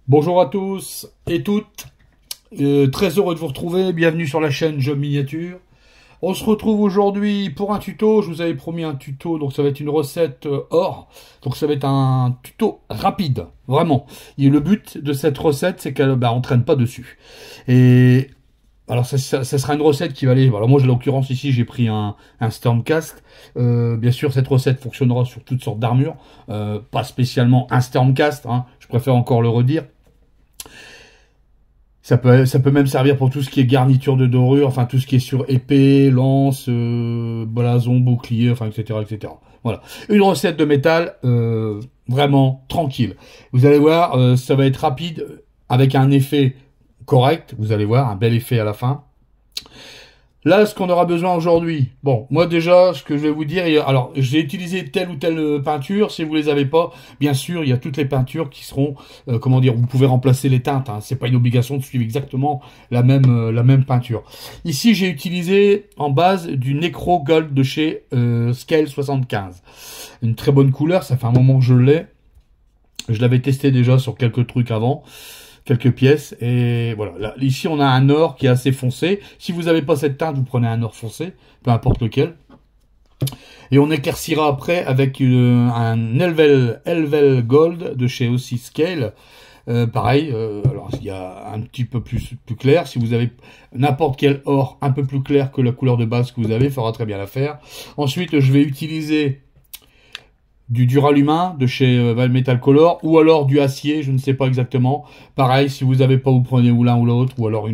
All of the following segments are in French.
Bonjour à tous et toutes, très heureux de vous retrouver, bienvenue sur la chaîne Job Miniature. On se retrouve aujourd'hui pour un tuto, je vous avais promis un tuto, donc ça va être une recette or, donc ça va être un tuto rapide, vraiment. Et le but de cette recette, c'est qu'elle entraîne pas dessus. Et alors ça sera une recette qui va aller, alors moi en l'occurrence ici j'ai pris un Stormcast, bien sûr cette recette fonctionnera sur toutes sortes d'armures, pas spécialement un Stormcast, hein, je préfère encore le redire. Ça peut même servir pour tout ce qui est garniture de dorure, enfin tout ce qui est sur épée, lance, blason, bouclier, enfin etc., etc. Voilà, une recette de métal vraiment tranquille. Vous allez voir, ça va être rapide avec un effet correct. Vous allez voir un bel effet à la fin. Là, ce qu'on aura besoin aujourd'hui, bon, moi déjà, ce que je vais vous dire, alors, j'ai utilisé telle ou telle peinture, si vous les avez pas, bien sûr, il y a toutes les peintures qui seront, comment dire, vous pouvez remplacer les teintes, hein, c'est pas une obligation de suivre exactement la même peinture. Ici, j'ai utilisé en base du Necro Gold de chez Scale 75. Une très bonne couleur, ça fait un moment que je l'ai. Je l'avais testé déjà sur quelques trucs avant. Quelques pièces et voilà. Là, ici on a un or qui est assez foncé. Si vous n'avez pas cette teinte, vous prenez un or foncé, peu importe lequel. Et on éclaircira après avec un Elvel Gold de chez aussi Scale. Pareil, alors il y a un petit peu plus clair. Si vous avez n'importe quel or un peu plus clair que la couleur de base que vous avez, fera très bien l'affaire. Ensuite, je vais utiliser du Duralumin de chez Valmetal Color, ou alors du acier, je ne sais pas exactement. Pareil, si vous n'avez pas, vous prenez ou l'un ou l'autre, ou alors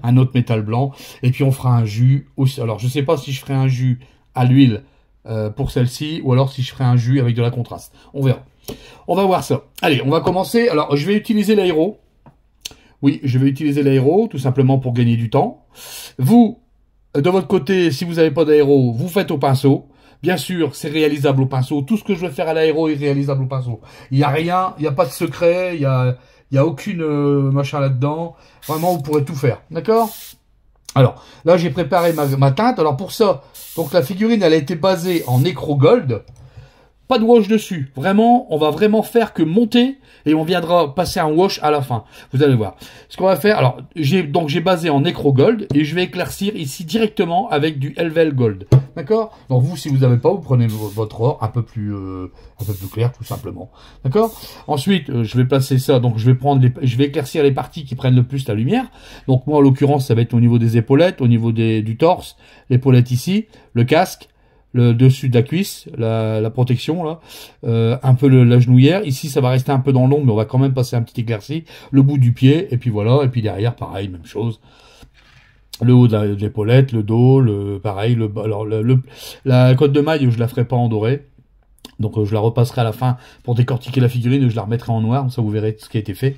un autre métal blanc. Et puis on fera un jus aussi. Alors je ne sais pas si je ferai un jus à l'huile pour celle-ci, ou alors si je ferai un jus avec de la contraste. On verra. On va voir ça. Allez, on va commencer. Alors je vais utiliser l'aéro. Oui, je vais utiliser l'aéro, tout simplement pour gagner du temps. Vous, de votre côté, si vous n'avez pas d'aéro, vous faites au pinceau. Bien sûr, c'est réalisable au pinceau. Tout ce que je vais faire à l'aéro est réalisable au pinceau. Il n'y a rien, il n'y a pas de secret, il y a aucune machin là-dedans. Vraiment, vous pourrez tout faire. D'accord? Alors, là, j'ai préparé ma teinte. Alors, pour ça, donc la figurine, elle a été basée en Necro Gold. Pas de wash dessus. Vraiment, on va vraiment faire que monter et on viendra passer un wash à la fin. Vous allez voir. Ce qu'on va faire, alors, j'ai basé en Necro Gold et je vais éclaircir ici directement avec du Elvel Gold. D'accord? Donc vous, si vous n'avez pas, vous prenez votre or un peu plus clair, tout simplement. D'accord? Ensuite, je vais placer ça. Donc je vais éclaircir les parties qui prennent le plus la lumière. Donc moi, en l'occurrence, ça va être au niveau des épaulettes, au niveau du torse, l'épaulette ici, le casque, le dessus de la cuisse, la protection là, un peu la genouillère. Ici, ça va rester un peu dans l'ombre, mais on va quand même passer un petit éclairci. Le bout du pied, et puis voilà. Et puis derrière, pareil, même chose. Le haut de l'épaulette, le dos, pareil. La cotte de maille, je la ferai pas en doré. Donc je la repasserai à la fin pour décortiquer la figurine, je la remettrai en noir, ça vous verrez ce qui a été fait.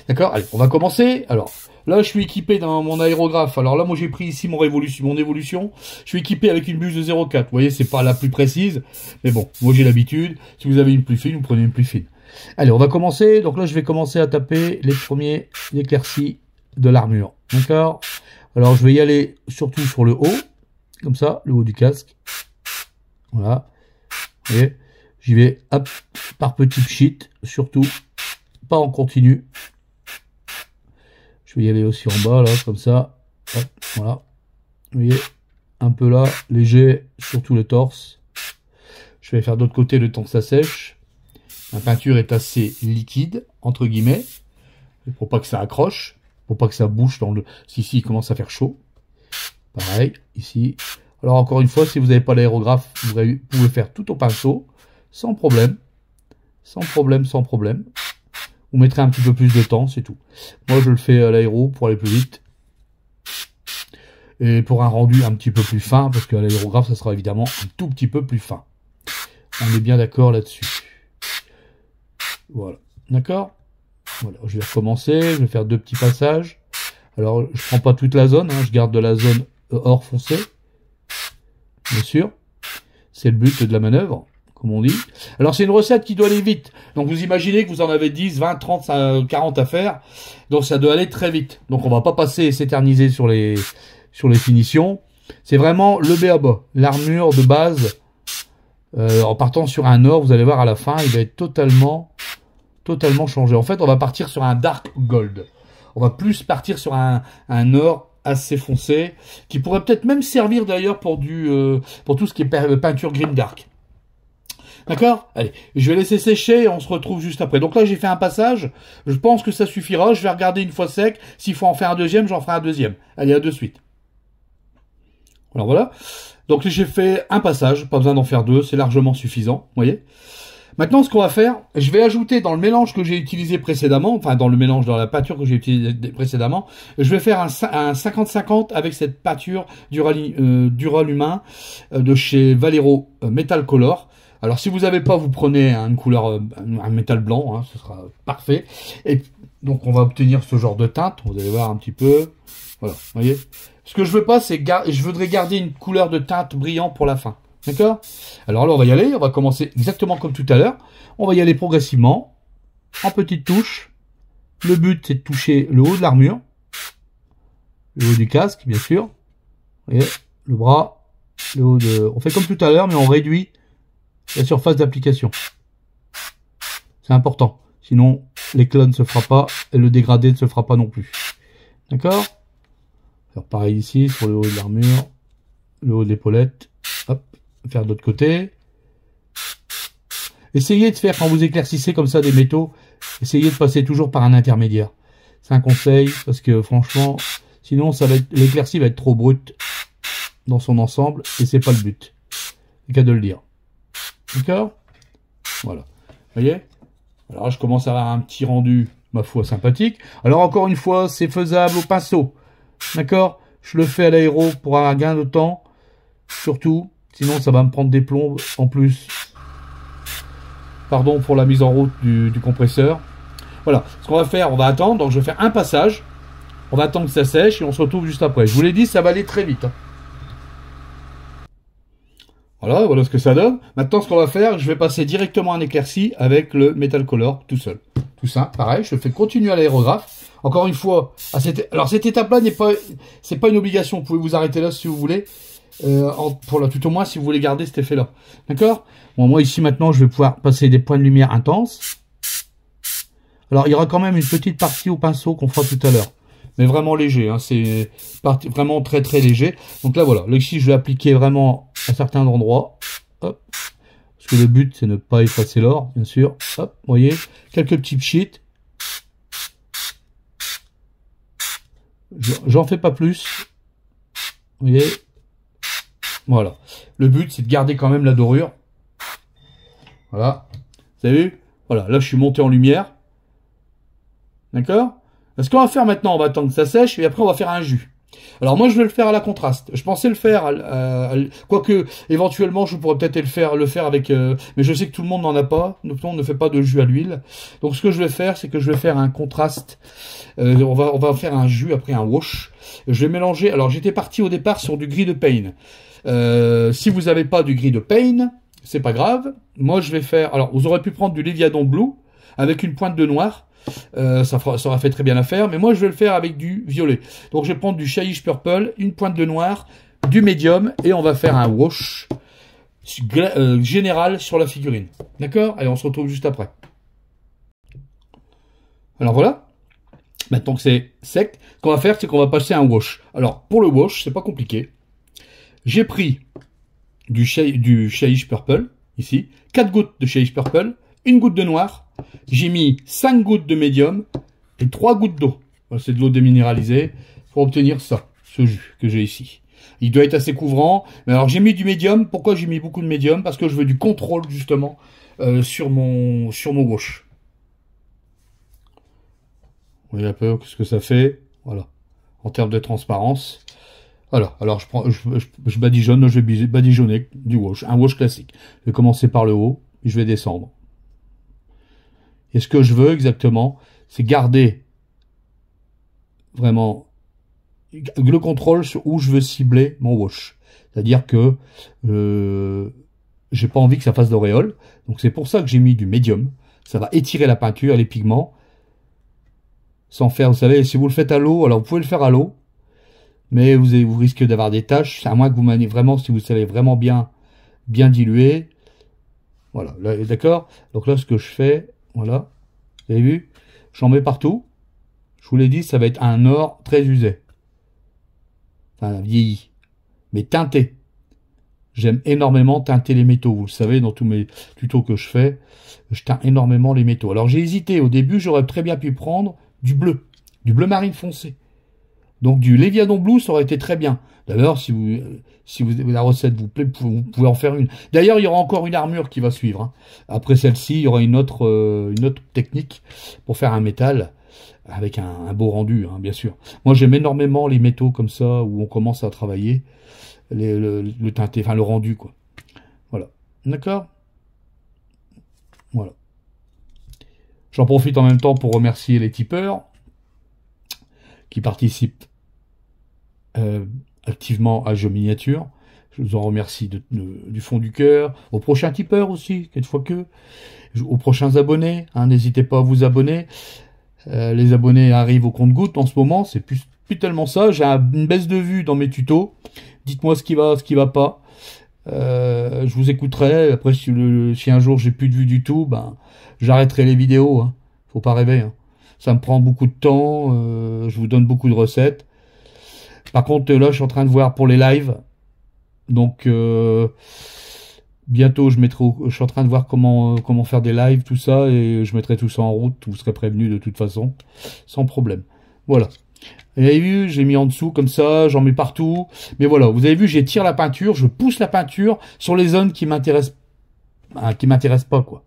D'accord? Allez, on va commencer. Alors, là je suis équipé dans mon aérographe. Alors là, moi j'ai pris ici mon évolution. Je suis équipé avec une buse de 0,4. Vous voyez, c'est pas la plus précise, mais bon, moi j'ai l'habitude. Si vous avez une plus fine, vous prenez une plus fine. Allez, on va commencer. Donc là, je vais commencer à taper les premiers éclaircis de l'armure. D'accord? Alors je vais y aller surtout sur le haut, comme ça, le haut du casque. Voilà. Et j'y vais hop, par petits pchits, surtout pas en continu. Je vais y aller aussi en bas, là, comme ça. Hop, voilà. Vous voyez, un peu là, léger, surtout le torse. Je vais faire de l'autre côté le temps que ça sèche. La peinture est assez liquide, entre guillemets, pour pas que ça accroche, pour pas que ça bouche dans le... Si, il commence à faire chaud. Pareil, ici. Alors encore une fois, si vous n'avez pas l'aérographe, vous pouvez faire tout au pinceau. Sans problème. Sans problème, sans problème. Vous mettrez un petit peu plus de temps, c'est tout. Moi, je le fais à l'aéro pour aller plus vite. Et pour un rendu un petit peu plus fin, parce qu'à l'aérographe, ça sera évidemment un tout petit peu plus fin. On est bien d'accord là-dessus. Voilà. D'accord? Voilà, je vais recommencer. Je vais faire deux petits passages. Alors, je prends pas toute la zone, hein, je garde de la zone or foncé. Bien sûr. C'est le but de la manœuvre, comme on dit. Alors, c'est une recette qui doit aller vite. Donc, vous imaginez que vous en avez 10, 20, 30, 40 à faire. Donc, ça doit aller très vite. Donc, on va pas passer et s'éterniser sur les finitions. C'est vraiment le b.a.-ba. L'armure de base, en partant sur un or, vous allez voir à la fin, il va être totalement totalement changer. En fait, on va partir sur un dark gold. On va plus partir sur un or assez foncé, qui pourrait peut-être même servir d'ailleurs pour tout ce qui est peinture grim dark. D'accord? Allez, je vais laisser sécher et on se retrouve juste après. Donc là, j'ai fait un passage. Je pense que ça suffira. Je vais regarder une fois sec. S'il faut en faire un deuxième, j'en ferai un deuxième. Allez, à de suite. Alors voilà. Donc j'ai fait un passage. Pas besoin d'en faire deux. C'est largement suffisant. Vous voyez? Maintenant, ce qu'on va faire, je vais ajouter dans le mélange que j'ai utilisé précédemment, enfin dans le mélange, dans la peinture que j'ai utilisée précédemment, je vais faire un 50-50 avec cette peinture Duralumin de chez Vallejo Metal Color. Alors si vous n'avez pas, vous prenez une couleur, un métal blanc, hein, ce sera parfait. Et donc on va obtenir ce genre de teinte, vous allez voir un petit peu. Voilà, vous voyez. Ce que je veux pas, c'est je voudrais garder une couleur de teinte brillant pour la fin. D'accord? Alors là, on va y aller. On va commencer exactement comme tout à l'heure. On va y aller progressivement, en petites touches. Le but, c'est de toucher le haut de l'armure, le haut du casque, bien sûr. Vous voyez, le bras, le haut de... On fait comme tout à l'heure, mais on réduit la surface d'application. C'est important. Sinon, l'éclat ne se fera pas et le dégradé ne se fera pas non plus. D'accord? Alors pareil ici, sur le haut de l'armure, le haut de l'épaulette. Hop. Faire de l'autre côté. Essayez de faire, quand vous éclaircissez comme ça des métaux, essayez de passer toujours par un intermédiaire. C'est un conseil, parce que franchement, sinon l'éclaircie va être trop brute dans son ensemble, et c'est pas le but. C'est qu'à de le dire. D'accord? Voilà. Vous voyez? Alors là, je commence à avoir un petit rendu, ma foi, sympathique. Alors encore une fois, c'est faisable au pinceau. D'accord? Je le fais à l'aéro pour avoir un gain de temps, surtout. Sinon, ça va me prendre des plombes en plus. Pardon pour la mise en route du compresseur. Voilà. Ce qu'on va faire, on va attendre. Donc, je vais faire un passage. On va attendre que ça sèche et on se retrouve juste après. Je vous l'ai dit, ça va aller très vite. Hein. Voilà ce que ça donne. Maintenant, ce qu'on va faire, je vais passer directement un éclairci avec le Metal Color tout seul. Tout ça, pareil. Je fais continuer à l'aérographe. Encore une fois, alors cette étape-là c'est pas une obligation. Vous pouvez vous arrêter là si vous voulez. Tout au moins si vous voulez garder cet effet là, d'accord. Bon, moi ici maintenant je vais pouvoir passer des points de lumière intenses. Alors il y aura quand même une petite partie au pinceau qu'on fera tout à l'heure, mais vraiment léger, hein, c'est vraiment très très léger. Donc là voilà, là ici je vais appliquer vraiment à certains endroits, hop, parce que le but c'est ne pas effacer l'or, bien sûr. Hop, vous voyez, quelques petits cheats. J'en fais pas plus, vous voyez. Voilà. Le but, c'est de garder quand même la dorure. Voilà. Vous avez vu? Voilà. Là, je suis monté en lumière. D'accord? Ce qu'on va faire maintenant, on va attendre que ça sèche et après, on va faire un jus. Alors, moi, je vais le faire à la contraste. Je pensais le faire, quoique, éventuellement, je pourrais peut-être le faire avec... mais je sais que tout le monde n'en a pas. Tout le monde ne fait pas de jus à l'huile. Donc, ce que je vais faire, c'est que je vais faire un contraste. On va faire un jus après un wash. Je vais mélanger... Alors, j'étais parti au départ sur du gris de Payne. Si vous n'avez pas du gris de Payne, c'est pas grave. Moi, je vais faire... Alors, vous aurez pu prendre du Leviadon Blue avec une pointe de noir. Ça aura fait très bien l'affaire. Mais moi, je vais le faire avec du violet. Donc, je vais prendre du Shyish Purple, une pointe de noir, du médium. Et on va faire un wash général sur la figurine. D'accord? Allez, on se retrouve juste après. Alors, voilà. Maintenant que c'est sec, ce qu'on va faire, c'est qu'on va passer un wash. Alors, pour le wash, c'est pas compliqué. J'ai pris du Shyish Purple, ici, 4 gouttes de Shyish Purple, une goutte de noir, j'ai mis 5 gouttes de médium et 3 gouttes d'eau. C'est de l'eau déminéralisée pour obtenir ça, ce jus que j'ai ici. Il doit être assez couvrant. Mais alors j'ai mis du médium. Pourquoi j'ai mis beaucoup de médium? Parce que je veux du contrôle justement sur mon wash. Vous voyez un peu ce que ça fait. Voilà. En termes de transparence. Voilà, alors je badigeonne, je vais badigeonner du wash, un wash classique. Je vais commencer par le haut, et je vais descendre. Et ce que je veux exactement, c'est garder vraiment le contrôle sur où je veux cibler mon wash. C'est-à-dire que j'ai pas envie que ça fasse d'auréole, donc c'est pour ça que j'ai mis du médium. Ça va étirer la peinture, les pigments, sans faire, vous savez, si vous le faites à l'eau, alors vous pouvez le faire à l'eau, mais vous risquez d'avoir des taches, à moins que vous maniez vraiment, si vous savez vraiment bien diluer. Voilà, d'accord. Donc là, ce que je fais, voilà, Vous avez vu? J'en mets partout. Je vous l'ai dit, ça va être un or très usé. Enfin, vieilli. Mais teinté. J'aime énormément teinter les métaux. Vous le savez, dans tous mes tutos que je fais, je teins énormément les métaux. Alors j'ai hésité. Au début, j'aurais très bien pu prendre du bleu marine foncé. Donc du Léviadon Blue, ça aurait été très bien. D'ailleurs, si la recette vous plaît, vous pouvez en faire une. D'ailleurs, il y aura encore une armure qui va suivre, hein. Après celle-ci, il y aura une autre technique pour faire un métal avec un beau rendu, hein, bien sûr. Moi, j'aime énormément les métaux comme ça, où on commence à travailler le teinté, enfin le rendu, quoi. Voilà. D'accord? Voilà. J'en profite en même temps pour remercier les tipeurs qui participent activement à Jeux Miniature. Je vous en remercie du fond du cœur. Aux prochains tipeurs aussi, quelquefois que. Aux prochains abonnés, hein, n'hésitez pas à vous abonner. Les abonnés arrivent au compte-gouttes en ce moment, c'est plus tellement ça. J'ai une baisse de vue dans mes tutos. Dites-moi ce qui va pas. Je vous écouterai. Après, si un jour j'ai plus de vue du tout, ben j'arrêterai les vidéos, hein. Faut pas rêver, hein. Ça me prend beaucoup de temps. Je vous donne beaucoup de recettes. Par contre, là, je suis en train de voir pour les lives. Donc, bientôt, je suis en train de voir comment faire des lives, tout ça, et je mettrai tout ça en route. Vous serez prévenus de toute façon, sans problème. Voilà. Vous avez vu, j'ai mis en dessous comme ça, j'en mets partout. Mais voilà, vous avez vu, j'étire la peinture, je pousse la peinture sur les zones qui m'intéressent pas, quoi.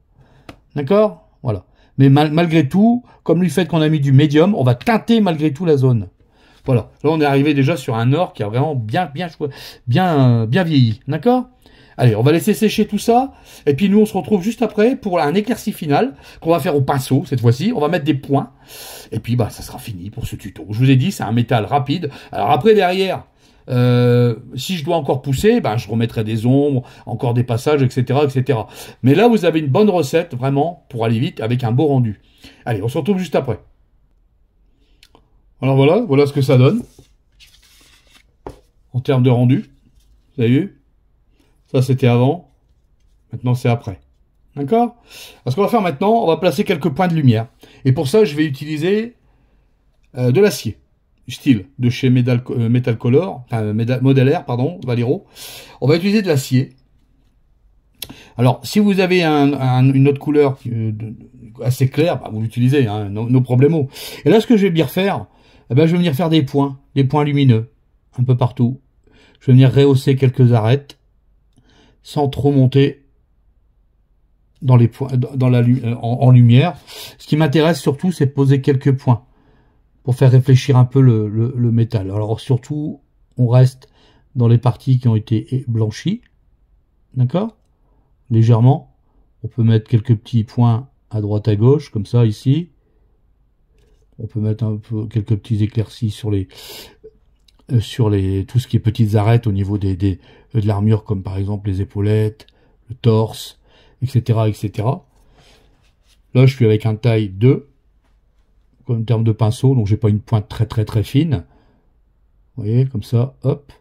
D'accord? Voilà. Mais malgré tout, comme du fait qu'on a mis du médium, on va teinter malgré tout la zone. Voilà. Là, on est arrivé déjà sur un or qui a vraiment bien vieilli. D'accord? Allez, on va laisser sécher tout ça. Et puis nous, on se retrouve juste après pour un éclairci final qu'on va faire au pinceau cette fois-ci. On va mettre des points. Et puis, bah, ça sera fini pour ce tuto. Je vous ai dit, c'est un métal rapide. Alors après, derrière, si je dois encore pousser, ben, je remettrai des ombres, encore des passages, etc., etc. Mais là, vous avez une bonne recette, vraiment, pour aller vite, avec un beau rendu. Allez, on se retrouve juste après. Alors voilà ce que ça donne. En termes de rendu. Vous avez vu? Ça, c'était avant. Maintenant, c'est après. D'accord? Alors, ce qu'on va faire maintenant, on va placer quelques points de lumière. Et pour ça, je vais utiliser de l'acier. Style de chez Metal Color, enfin, Model Air, pardon, Valero. On va utiliser de l'acier. Alors, si vous avez une autre couleur assez claire, bah, vous l'utilisez, hein, no problemo. Et là, ce que je vais bien refaire, eh ben, je vais venir faire des points lumineux, un peu partout. Je vais venir rehausser quelques arêtes, sans trop monter dans les points, en lumière. Ce qui m'intéresse surtout, c'est de poser quelques points pour faire réfléchir un peu le métal. Alors surtout, on reste dans les parties qui ont été blanchies, d'accord, légèrement. On peut mettre quelques petits points à droite à gauche, comme ça ici. On peut mettre un peu quelques petits éclaircis sur tout ce qui est petites arêtes au niveau de l'armure, comme par exemple les épaulettes, le torse, etc., etc. Là, je suis avec un taille 2, en termes de pinceau, donc j'ai pas une pointe très très très fine. Vous voyez, comme ça, hop.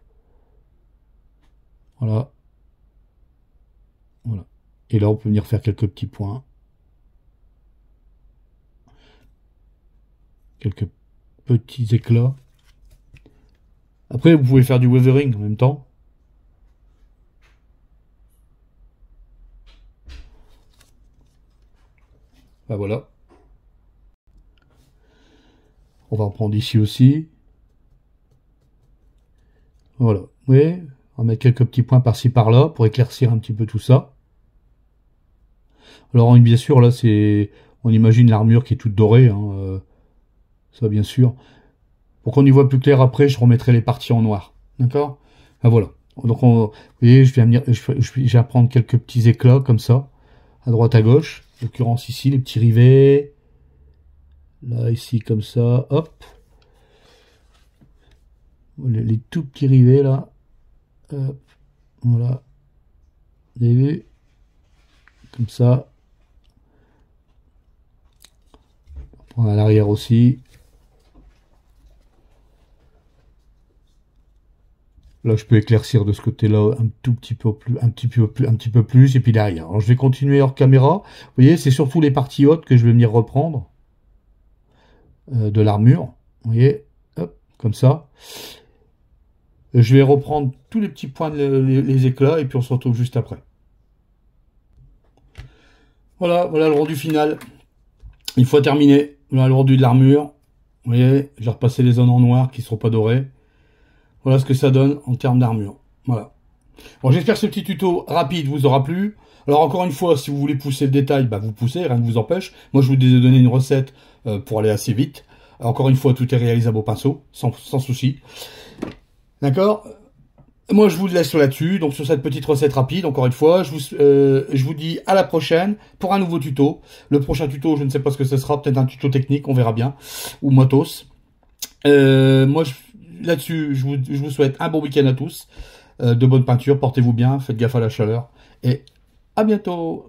Voilà. Voilà. Et là, on peut venir faire quelques petits points. Quelques petits éclats. Après, vous pouvez faire du weathering en même temps. Ben voilà. On va en prendre ici aussi. Voilà. Vous voyez, on va mettre quelques petits points par-ci par-là pour éclaircir un petit peu tout ça. Alors, bien sûr, là, on imagine l'armure qui est toute dorée, hein, ça, bien sûr. Pour qu'on y voit plus clair après, je remettrai les parties en noir. D'accord? Ben voilà. Donc, vous voyez, je vais prendre quelques petits éclats comme ça, à droite à gauche. En l'occurrence ici, les petits rivets. Là, ici, comme ça, hop. Les tout petits rivets, là. Hop. Voilà. Vous avez vu? Comme ça. On prend à l'arrière aussi. Là, je peux éclaircir de ce côté-là un tout petit peu plus, un petit peu plus, et puis derrière. Alors, je vais continuer hors caméra. Vous voyez, c'est surtout les parties hautes que je vais venir reprendre de l'armure. Vous voyez, hop, comme ça. Je vais reprendre tous les petits points, les éclats, et puis on se retrouve juste après. Voilà, voilà le rendu final. Une fois terminé, voilà le rendu de l'armure. Vous voyez, j'ai repassé les zones en noir qui ne seront pas dorées. Voilà ce que ça donne en termes d'armure. Voilà. Bon, j'espère que ce petit tuto rapide vous aura plu. Alors encore une fois, si vous voulez pousser le détail, bah vous poussez, rien ne vous empêche. Moi, je vous ai donné une recette pour aller assez vite. Encore une fois, tout est réalisable au pinceau, sans souci. D'accord? Moi, je vous laisse là-dessus, donc sur cette petite recette rapide, encore une fois, je vous dis à la prochaine pour un nouveau tuto. Le prochain tuto, je ne sais pas ce que ce sera, peut-être un tuto technique, on verra bien, ou motos. Moi, là-dessus, je vous souhaite un bon week-end à tous, de bonne peinture, portez-vous bien, faites gaffe à la chaleur, et à bientôt.